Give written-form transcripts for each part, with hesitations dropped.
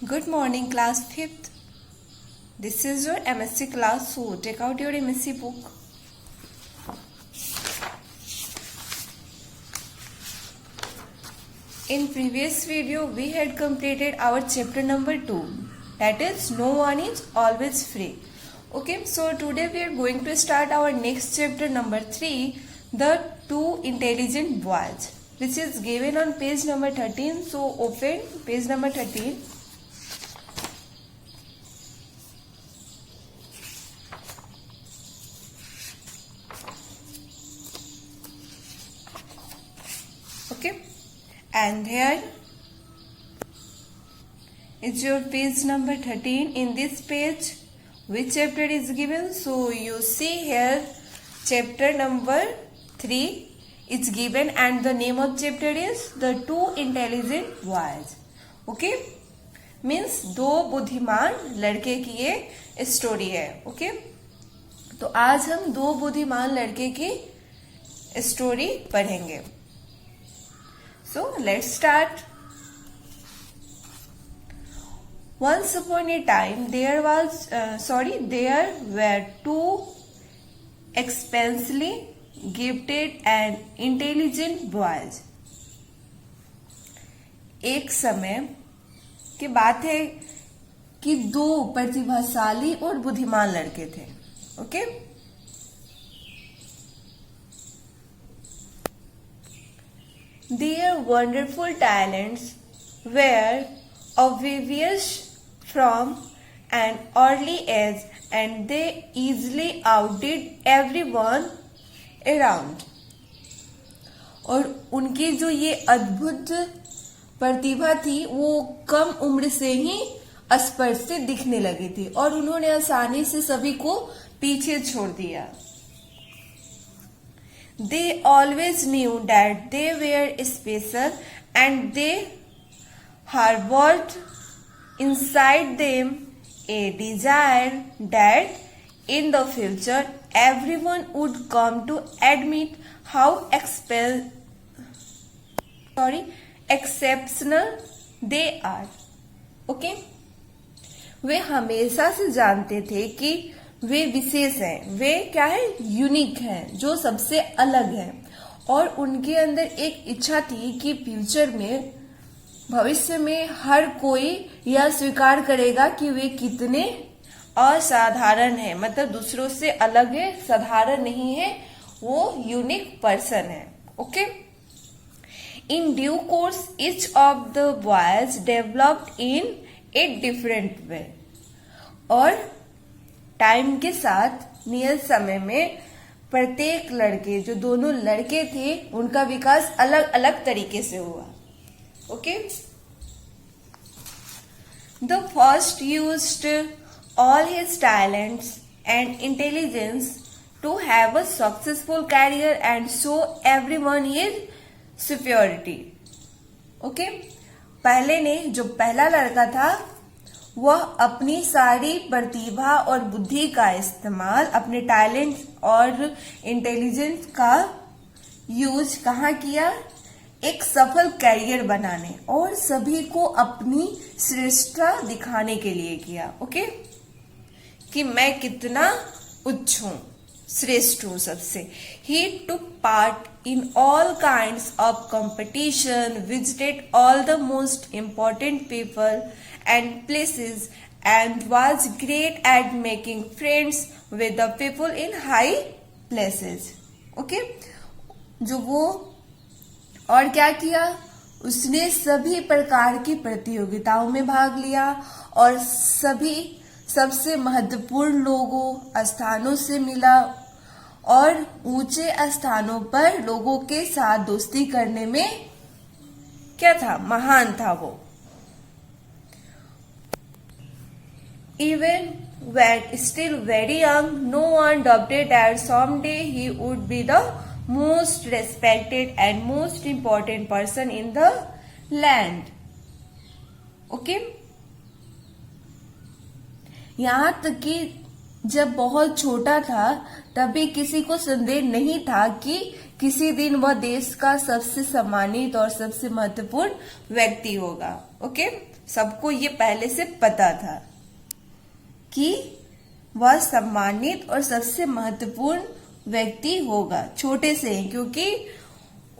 Good morning, class 5th. This is your MSc class, so take out your MSc book. In previous video, we had completed our chapter number 2. That is, no one is always free. Okay, so today we are going to start our next chapter number 3, the two intelligent boys, which is given on page number 13. So open page number 13. Okay, and here is your page number 13. In this page, which chapter is given? So you see here chapter number 3 is given and the name of chapter is the two intelligent boys. Okay, means दो बुद्धिमान लड़के की ये story है. Okay, तो आज हम दो बुद्धिमान लड़के की स्टोरी पढ़ेंगे. So let's start. Once upon a time, there were two expensively gifted and intelligent boys. एक समय की बात है कि दो प्रतिभाशाली और बुद्धिमान लड़के थे. Okay, Their wonderful talents were obvious from an early age and they easily outdid everyone around. और उनकी जो ये अद्भुत प्रतिभा थी वो कम उम्र से ही स्पष्ट से दिखने लगी थी और उन्होंने आसानी से सभी को पीछे छोड़ दिया. They always knew that they were special and they harbored inside them a desire that in the future everyone would come to admit how exceptional they are. Okay? वे हमेशा से जानते थे कि वे विशेष हैं, वे क्या है, यूनिक हैं, जो सबसे अलग हैं. और उनके अंदर एक इच्छा थी कि फ्यूचर में, भविष्य में हर कोई यह स्वीकार करेगा कि वे कितने असाधारण हैं. मतलब दूसरों से अलग है, साधारण नहीं है, वो यूनिक पर्सन है. Okay, in due course each of the boys developed in a different way. और टाइम के साथ नियत समय में प्रत्येक लड़के, जो दोनों लड़के थे, उनका विकास अलग अलग तरीके से हुआ. Okay, the first used all his talents and intelligence to have a successful career and show everyone his superiority. Okay, पहले ने, जो पहला लड़का था, वह अपनी सारी प्रतिभा और बुद्धि का इस्तेमाल, अपने टैलेंट और इंटेलिजेंस का यूज कहाँ किया? एक सफल करियर बनाने और सभी को अपनी श्रेष्ठता दिखाने के लिए किया. ओके, कि मैं कितना उच्च हूं, श्रेष्ठ हूं सबसे. He took part in all kinds of competition, visited all the most important people and places and was great at making friends with the people in high places. Okay, जो वो और क्या किया, उसने सभी प्रकार की प्रतियोगिताओं में भाग लिया और सभी सबसे महत्वपूर्ण लोगों, स्थानों से मिला और ऊंचे स्थानों पर लोगों के साथ दोस्ती करने में क्या था, महान था वो. Even when still very young, no one doubted that someday he would be the most respected and most important person in the land. Okay? यहाँ तक कि जब बहुत छोटा था तभी किसी को संदेह नहीं था कि किसी दिन वह देश का सबसे सम्मानित और सबसे महत्वपूर्ण व्यक्ति होगा. ओके, सबको ये पहले से पता था कि वह सम्मानित और सबसे महत्वपूर्ण व्यक्ति होगा छोटे से ही, क्योंकि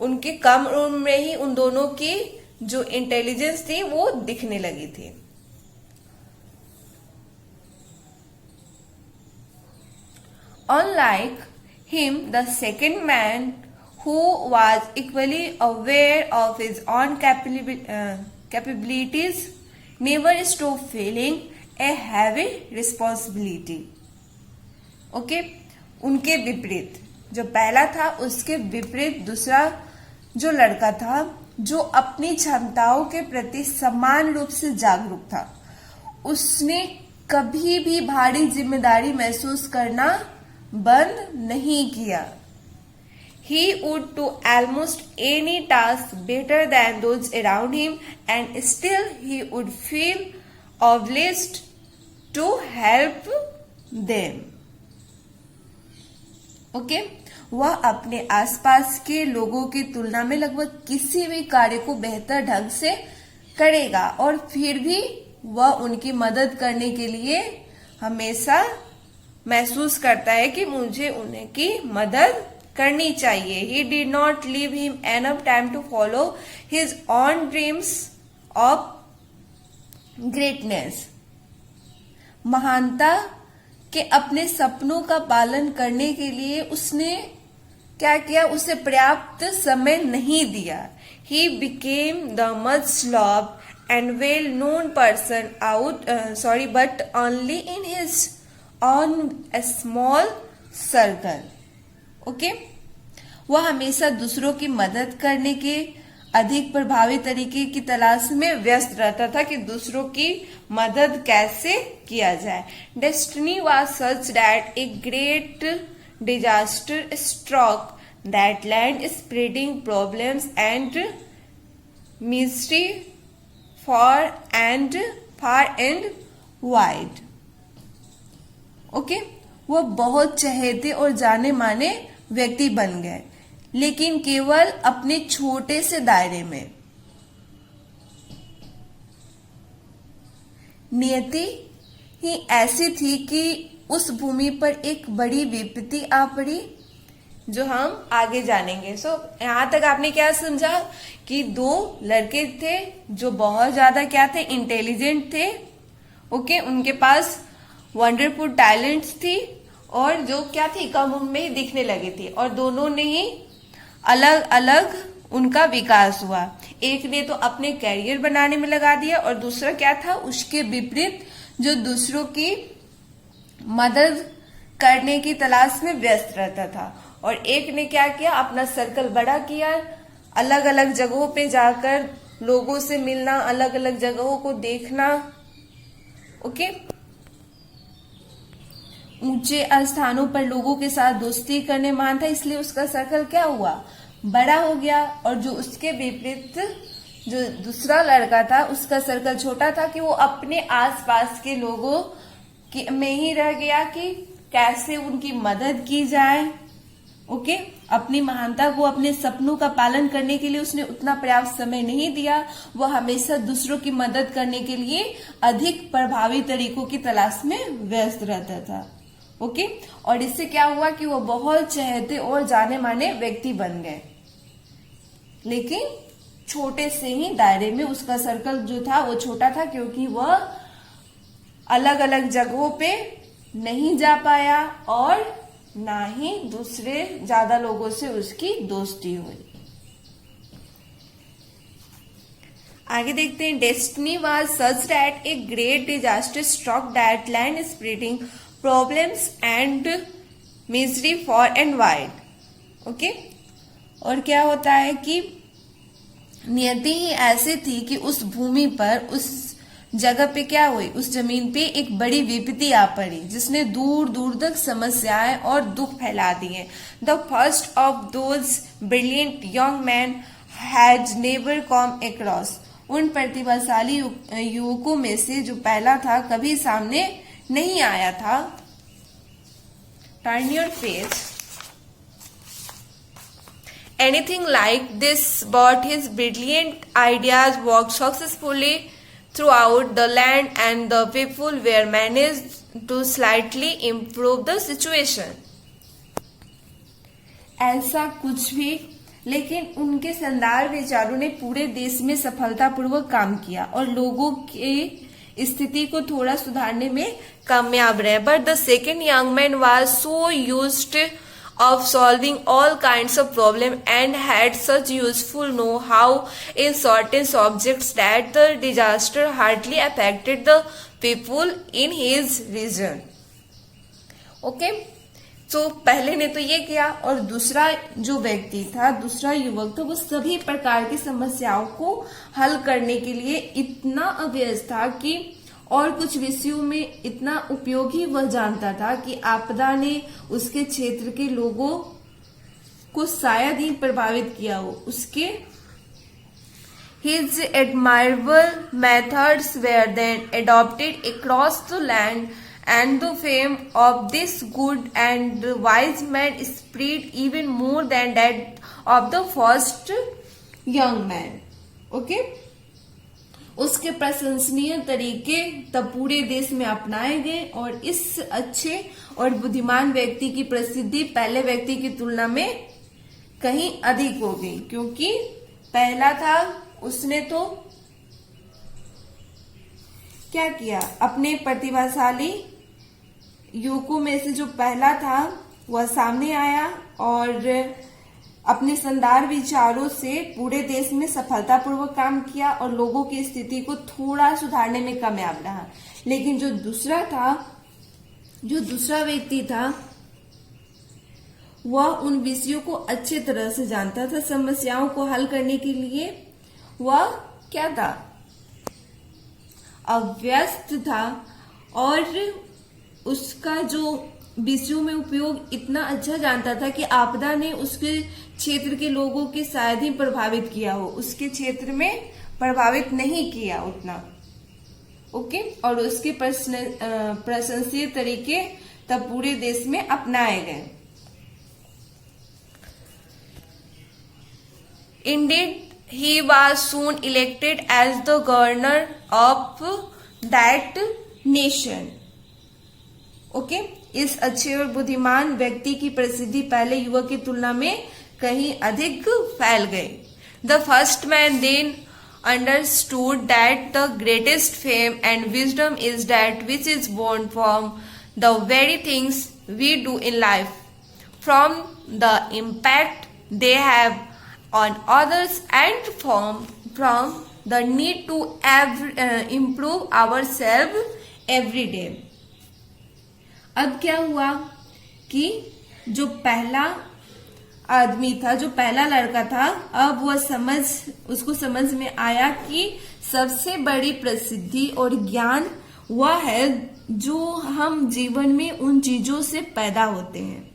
उनके कम उम्र में ही उन दोनों की जो इंटेलिजेंस थी वो दिखने लगी थी। Unlike him, the second man, who was equally aware of his own capabilities, never stopped feeling a heavy responsibility. Okay? उनके विपरीत, जो पहला था उसके विपरीत दूसरा जो लड़का था, जो अपनी क्षमताओं के प्रति समान रूप से जागरूक था, उसने कभी भी भारी जिम्मेदारी महसूस करना बंद नहीं किया। He would do almost any task better than those around him, and still he would feel obliged to help them. Okay? वह अपने आसपास के लोगों की तुलना में लगभग किसी भी कार्य को बेहतर ढंग से करेगा, और फिर भी वह उनकी मदद करने के लिए हमेशा महसूस करता है कि मुझे उनकी मदद करनी चाहिए। He did not leave him enough time to follow his own dreams of greatness. महानता के अपने सपनों का पालन करने के लिए उसने क्या किया, उसे पर्याप्त समय नहीं दिया। He became the much loved and well known person but only in his on a small circle. Okay, वह हमेशा दूसरों की मदद करने के अधिक प्रभावी तरीके की तलाश में व्यस्त रहता था कि दूसरों की मदद कैसे किया जाए। Destiny was such that a great disaster stroke that land spreading problems and mystery far and wide. Okay, वह बहुत चहेते और जाने माने व्यक्ति बन गए, लेकिन केवल अपने छोटे से दायरे में। नियति ही ऐसी थी कि उस भूमि पर एक बड़ी विपत्ति आ पड़ी, जो हम आगे जानेंगे। यहां तक आपने क्या समझा कि दो लड़के थे जो बहुत ज्यादा क्या थे, इंटेलिजेंट थे। ओके, उनके पास वंडरफुल टैलेंट्स थी, और जो क्या थी, कम उम्र में ही दिखने लगी थी, और दोनों ने ही अलग अलग उनका विकास हुआ। एक ने तो अपने कैरियर बनाने में लगा दिया, और दूसरा क्या था, उसके विपरीत जो दूसरों की मदद करने की तलाश में व्यस्त रहता था। और एक ने क्या किया, अपना सर्कल बड़ा किया, अलग अलग जगहों पे जाकर लोगों से मिलना, अलग अलग जगहों को देखना। ओके, ऊंचे स्थानों पर लोगों के साथ दोस्ती करने मान था, इसलिए उसका सर्कल क्या हुआ, बड़ा हो गया। और जो उसके विपरीत जो दूसरा लड़का था, उसका सर्कल छोटा था कि वो अपने आसपास के लोगों में ही रह गया कि कैसे उनकी मदद की जाए। ओके, अपनी महानता को, अपने सपनों का पालन करने के लिए उसने उतना पर्याप्त समय नहीं दिया। वह हमेशा दूसरों की मदद करने के लिए अधिक प्रभावी तरीकों की तलाश में व्यस्त रहता था। ओके, और इससे क्या हुआ कि वो बहुत चहेते और जाने माने व्यक्ति बन गए, लेकिन छोटे से ही दायरे में। उसका सर्कल जो था वो छोटा था, क्योंकि वह अलग अलग जगहों पे नहीं जा पाया, और ना ही दूसरे ज्यादा लोगों से उसकी दोस्ती हुई। आगे देखते हैं। Destiny was such that a great disaster stroke that land spreading problems and misery for and wide. Okay, और क्या होता है कि नियति ही ऐसी थी कि उस भूमि पर, उस जगह पे क्या हुई, उस जमीन पे एक बड़ी विपत्ति आ पड़ी, जिसने दूर दूर तक समस्याएं और दुख फैला दिए। The first of those brilliant young man had never come across. उन प्रतिभाशाली युवकों में से जो पहला था, कभी सामने नहीं आया था। Turn your page. anything like this, but his brilliant ideas worked successfully throughout the land and the people were managed to slightly improve the situation. ऐसा कुछ भी, लेकिन उनके शानदार विचारों ने पूरे देश में सफलतापूर्वक काम किया और लोगों की स्थिति को थोड़ा सुधारने में कामयाब रहे. But the second young man was so used of solving all kinds of problems and had such useful know-how in certain subjects that the disaster hardly affected the people in his region. Okay? तो पहले ने तो ये किया, और दूसरा जो व्यक्ति था, दूसरा युवक था, वो सभी प्रकार की समस्याओं को हल करने के लिए इतना अभ्यस्त था कि और कुछ विषयों में इतना उपयोगी वह जानता था कि आपदा ने उसके क्षेत्र के लोगों को शायद ही प्रभावित किया हो. उसके His admirable methods were then adopted across the land, and the fame of this good and wise man spread even more than that of the first young man. Okay? उसके प्रशंसनीय तरीके तब पूरे देश में अपनाए गए और इस अच्छे और बुद्धिमान व्यक्ति की प्रसिद्धि पहले व्यक्ति की तुलना में कहीं अधिक हो गई, क्योंकि पहला था, उसने तो क्या किया, अपने प्रतिभाशाली युवकों में से जो पहला था वह सामने आया और अपने शानदार विचारों से पूरे देश में सफलतापूर्वक काम किया और लोगों की स्थिति को थोड़ा सुधारने में कामयाब रहा. लेकिन जो दूसरा व्यक्ति था, वह उन विषयों को अच्छे तरह से जानता था. समस्याओं को हल करने के लिए वह क्या था, अव्यस्त था, और उसका जो विषयों में उपयोग इतना अच्छा जानता था कि आपदा ने उसके क्षेत्र के लोगों के शायद ही प्रभावित किया हो, उसके क्षेत्र में प्रभावित नहीं किया उतना. ओके? और उसके प्रशंसनीय तरीके तब पूरे देश में अपनाए गए. Indeed, he was soon elected as the governor of that nation. Okay? इस अच्छे और बुद्धिमान व्यक्ति की प्रसिद्धि पहले युवक की तुलना में कहीं अधिक फैल गई. The first man then understood that the greatest fame and wisdom is that which is born from the very things we do in life, from the impact they have on others, and from the need to improve ourselves every day. अब क्या हुआ कि जो पहला आदमी था, जो पहला लड़का था, अब वह उसको समझ में आया कि सबसे बड़ी प्रसिद्धि और ज्ञान वह है जो हम जीवन में उन चीजों से पैदा होते हैं.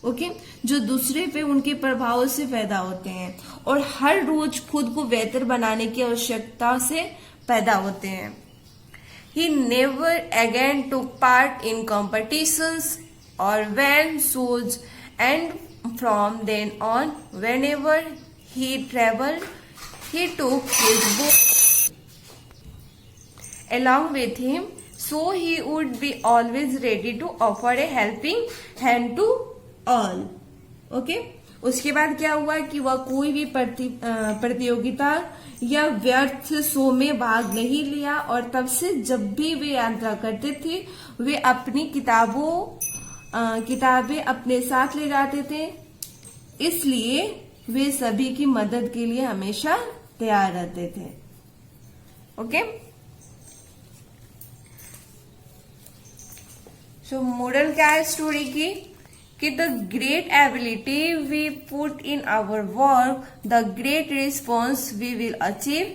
ओके? जो दूसरे पे उनके प्रभाव से पैदा होते हैं और हर रोज खुद को बेहतर बनाने की आवश्यकता से पैदा होते हैं. He never again took part in competitions or won shows, and from then on, whenever he traveled, he took his book along with him, so he would be always ready to offer a helping hand to all. Okay? उसके बाद क्या हुआ कि वह कोई भी प्रतियोगिता या व्यर्थ शो में भाग नहीं लिया, और तब से जब भी वे यात्रा करते थे वे अपनी किताबें अपने साथ ले जाते थे, इसलिए वे सभी की मदद के लिए हमेशा तैयार रहते थे. ओके? सो मोरल क्या है स्टोरी की कि the great ability we put in our work, the great response we will achieve.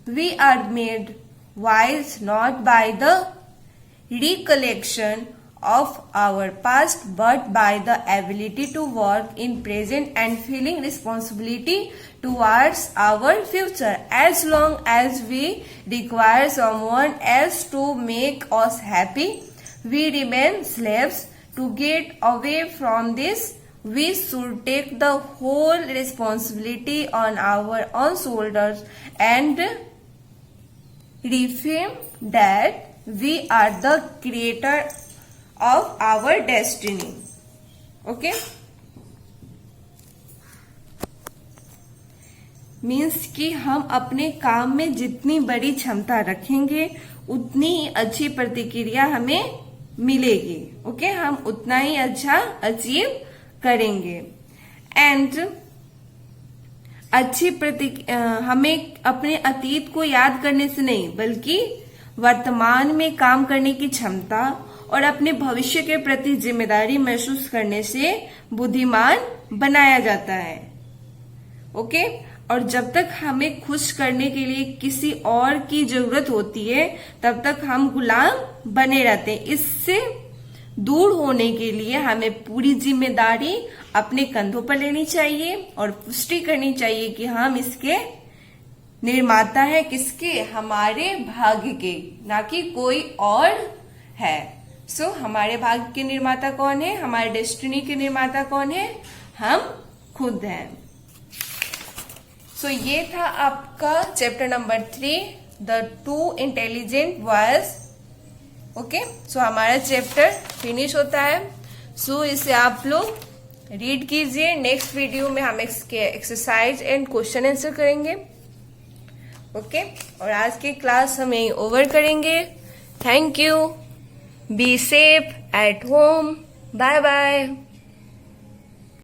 We are made wise not by the recollection of our past, but by the ability to work in present and feeling responsibility towards our future. As long as we require someone else to make us happy, we remain slaves. To get away from this we should take the whole responsibility on our own shoulders and reframe that we are the creator of our destiny. Okay? Means कि हम अपने काम में जितनी बड़ी क्षमता रखेंगे उतनी ही अच्छी प्रतिक्रिया हमें मिलेगी. ओके, हम उतना ही अच्छा अचीव करेंगे. एंड हमें अपने अतीत को याद करने से नहीं बल्कि वर्तमान में काम करने की क्षमता और अपने भविष्य के प्रति जिम्मेदारी महसूस करने से बुद्धिमान बनाया जाता है. ओके, और जब तक हमें खुश करने के लिए किसी और की जरूरत होती है तब तक हम गुलाम बने रहते हैं. इससे दूर होने के लिए हमें पूरी जिम्मेदारी अपने कंधों पर लेनी चाहिए और पुष्टि करनी चाहिए कि हम इसके निर्माता है. किसके? हमारे भाग्य के, ना कि कोई और है. सो हमारे भाग्य के निर्माता कौन है? हमारे डेस्टिनी के निर्माता कौन है? हम खुद हैं. सो ये था आपका chapter number 3, the 2 intelligent boys. Okay, so हमारा चैप्टर फिनिश होता है. सो इसे आप लोग रीड कीजिए. नेक्स्ट वीडियो में हम इसके एक्सरसाइज एंड क्वेश्चन आंसर करेंगे. ओके, और आज की क्लास हम यहीं ओवर करेंगे. Thank you. Be safe at home. Bye bye.